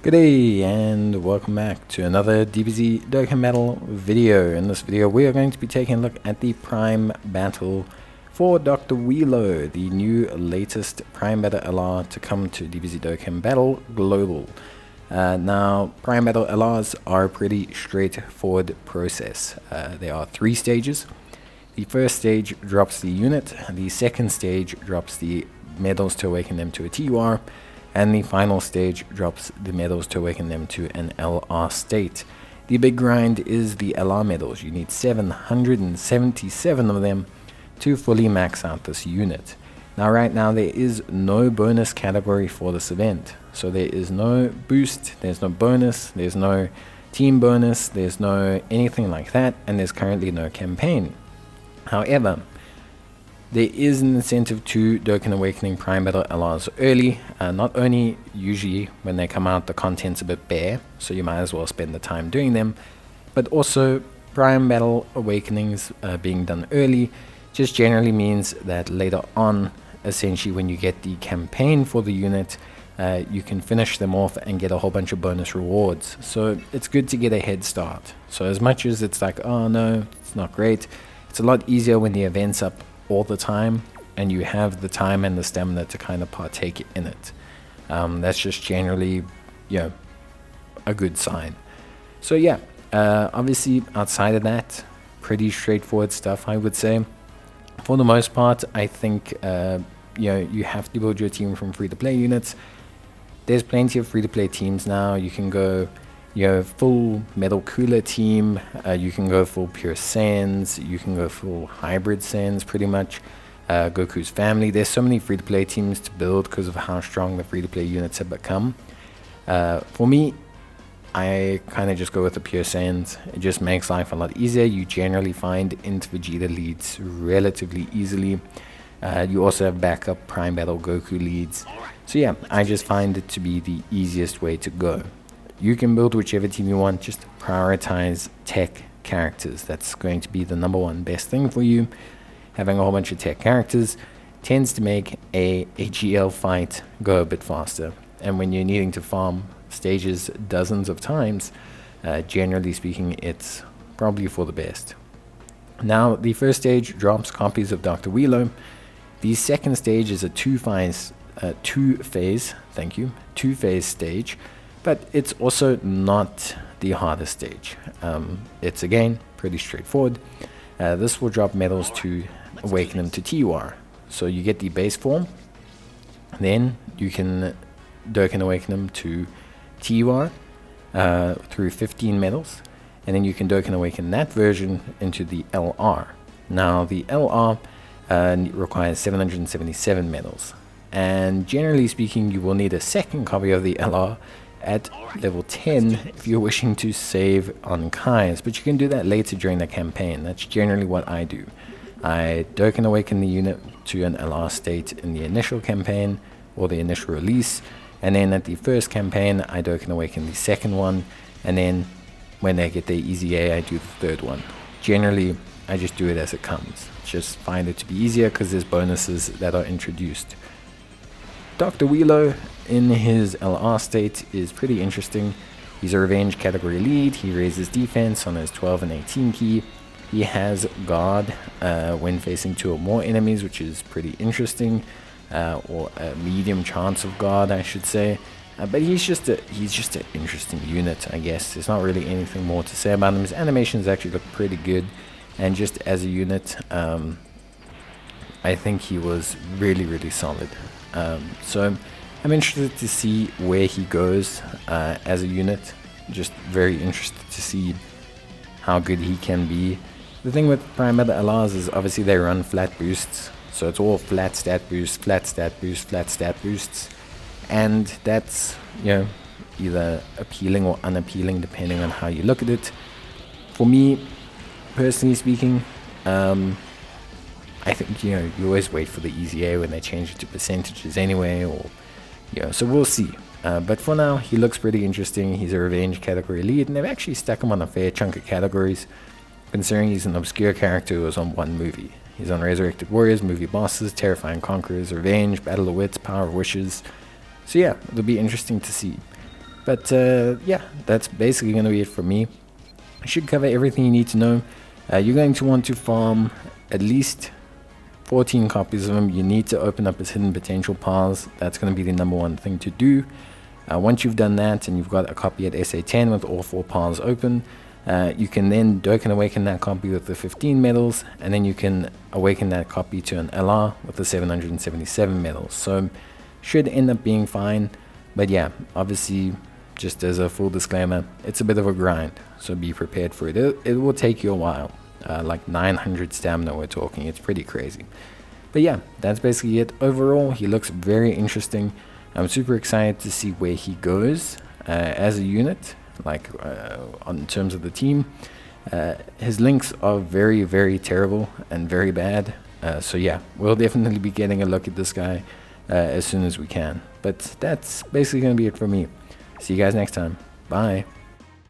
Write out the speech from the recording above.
Good day and welcome back to another DBZ Dokkan Battle video. In this video we are going to be taking a look at the Prime Battle for Dr. Wheelo, the new latest Prime Battle LR to come to DBZ Dokkan Battle Global. Now Prime Battle LRs are a pretty straightforward process. There are 3 stages. The first stage drops the unit, the second stage drops the medals to awaken them to a TUR, and the final stage drops the medals to awaken them to an LR state. The big grind is the LR medals. You need 777 of them to fully max out this unit. Now right now there is no bonus category for this event. So there is no boost, there's no bonus, there's no team bonus, there's no anything like that, and there's currently no campaign. However, there is an incentive to Dokkan Awakening Prime Battle LRs early. Not only usually when they come out the content's a bit bare, so you might as well spend the time doing them, but also Prime Battle Awakenings being done early just generally means that later on, essentially when you get the campaign for the unit, you can finish them off and get a whole bunch of bonus rewards. So it's good to get a head start. So as much as it's like, oh no, it's not great, it's a lot easier when the event's up all the time and you have the time and the stamina to kind of partake in it. That's just generally, a good sign. So yeah, obviously outside of that, pretty straightforward stuff, I would say. For the most part, I think you have to build your team from free-to-play units. There's plenty of free-to-play teams now. You can go full Metal Cooler team, you can go full Pure Saiyans, you can go full Hybrid Saiyans pretty much, Goku's family. There's so many free-to-play teams to build because of how strong the free-to-play units have become. For me, I kind of just go with the Pure Saiyans. It just makes life a lot easier. You generally find Int Vegeta leads relatively easily. You also have backup Prime Battle Goku leads. So yeah, I just find it to be the easiest way to go. You can build whichever team you want, just prioritize tech characters. That's going to be the #1 best thing for you. Having a whole bunch of tech characters tends to make a AGL fight go a bit faster. And when you're needing to farm stages dozens of times, generally speaking, it's probably for the best. Now, the first stage drops copies of Dr. Wheelo. The second stage is a two-phase stage. But it's also not the hardest stage. It's again pretty straightforward. This will drop medals to awaken them to TUR. So you get the base form, then you can Dokkan awaken them to TUR through 15 medals, and then you can Dokkan awaken that version into the LR. Now the LR requires 777 medals, and generally speaking, you will need a second copy of the LR at level 10 if you're wishing to save on Kai's, but you can do that later during the campaign. That's generally what I do. I Dokkan awaken the unit to an LR state in the initial campaign or the initial release, and then at the first campaign I Dokkan awaken the second one, and then when they get their easy A, I do the third one. Generally I just do it as it comes. Just find it to be easier because there's bonuses that are introduced. Dr. Wheelo in his LR state is pretty interesting. He's a revenge category lead. He raises defense on his 12 and 18 key. He has guard when facing 2 or more enemies, which is pretty interesting, or a medium chance of guard, I should say. But he's just an interesting unit, I guess. There's not really anything more to say about him. His animations actually look pretty good, and just as a unit, I think he was really solid. So I'm interested to see where he goes as a unit. Just very interested to see how good he can be. The thing with Prime Battle LRs is obviously they run flat boosts, so it's all flat stat boosts, flat stat boosts, flat stat boosts, and that's either appealing or unappealing depending on how you look at it. For me, personally speaking, I think you always wait for the easy A when they change it to percentages anyway, or so we'll see. But for now, he looks pretty interesting. He's a revenge category lead, and they've actually stuck him on a fair chunk of categories, considering he's an obscure character who was on one movie. He's on Resurrected Warriors, Movie Bosses, Terrifying Conquerors, Revenge, Battle of Wits, Power of Wishes. So yeah, it'll be interesting to see. But yeah, that's basically going to be it for me. I should cover everything you need to know. You're going to want to farm at least 14 copies of them. You need to open up his hidden potential piles. That's going to be the number one thing to do. Once you've done that and you've got a copy at SA10 with all 4 piles open, you can then Dokkan awaken that copy with the 15 medals, and then you can awaken that copy to an LR with the 777 medals. So should end up being fine. But yeah, obviously, just as a full disclaimer, it's a bit of a grind, so be prepared for it. It will take you a while. Like 900 stamina we're talking. It's pretty crazy. But yeah, that's basically it. Overall, he looks very interesting. I'm super excited to see where he goes as a unit, like in terms of the team. His links are very, very terrible and very bad. So yeah, we'll definitely be getting a look at this guy as soon as we can. But that's basically going to be it for me. See you guys next time. Bye.